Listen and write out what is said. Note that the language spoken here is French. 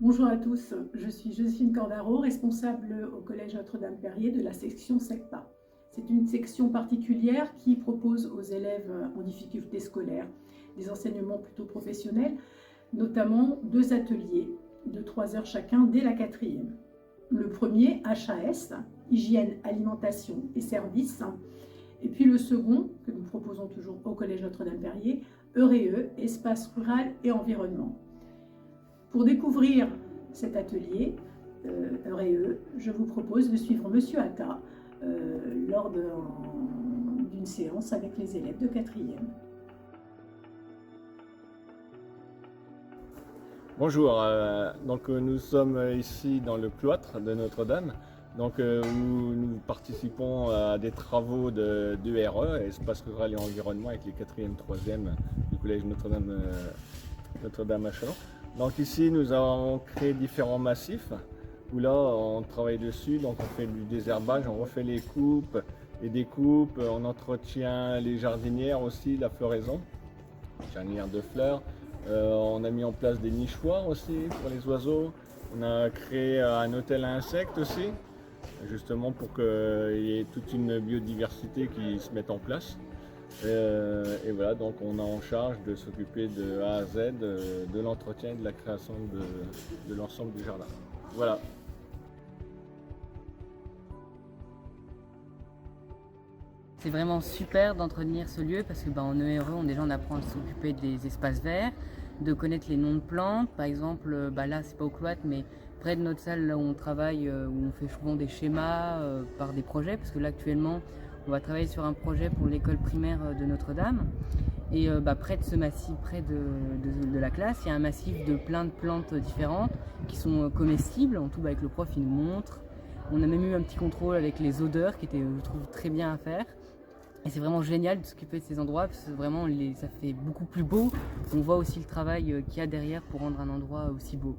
Bonjour à tous, je suis Joséphine Cordaro, responsable au Collège Notre-Dame-Perrier de la section SECPA. C'est une section particulière qui propose aux élèves en difficulté scolaire des enseignements plutôt professionnels, notamment 2 ateliers de 3 heures chacun dès la 4e. Le premier, HAS, Hygiène, Alimentation et Services, et puis le second, que nous proposons toujours au Collège Notre-Dame-Perrier, EUREE, Espace rural et environnement. Pour découvrir cet atelier, EUREE, je vous propose de suivre Monsieur Atta lors d'une séance avec les élèves de 4e. Bonjour, donc nous sommes ici dans le cloître de Notre-Dame, où nous participons à des travaux d'EUREE, Espace rural et environnement, avec les 4e, 3e du Collège Notre-Dame à Chalon. Donc ici nous avons créé différents massifs où là on travaille dessus, donc on fait du désherbage, on refait les coupes, les découpes, on entretient les jardinières aussi, la floraison, jardinières de fleurs. On a mis en place des nichoirs aussi pour les oiseaux. On a créé un hôtel à insectes aussi, justement pour qu'il y ait toute une biodiversité qui se mette en place. Et voilà, donc on a en charge de s'occuper de A à Z, de l'entretien et de la création de l'ensemble du jardin. Voilà. C'est vraiment super d'entretenir ce lieu parce que en EUREE, on apprend à s'occuper des espaces verts, de connaître les noms de plantes. Par exemple, là c'est pas au cloître, mais près de notre salle là où on travaille, où on fait souvent des schémas par des projets, parce que là actuellement on va travailler sur un projet pour l'école primaire de Notre-Dame. Et près de ce massif, près de la classe, il y a un massif de plein de plantes différentes qui sont comestibles. En tout, avec le prof, il nous montre. On a même eu un petit contrôle avec les odeurs qui était, je trouve, très bien à faire. Et c'est vraiment génial de s'occuper de ces endroits parce que vraiment ça fait beaucoup plus beau. On voit aussi le travail qu'il y a derrière pour rendre un endroit aussi beau.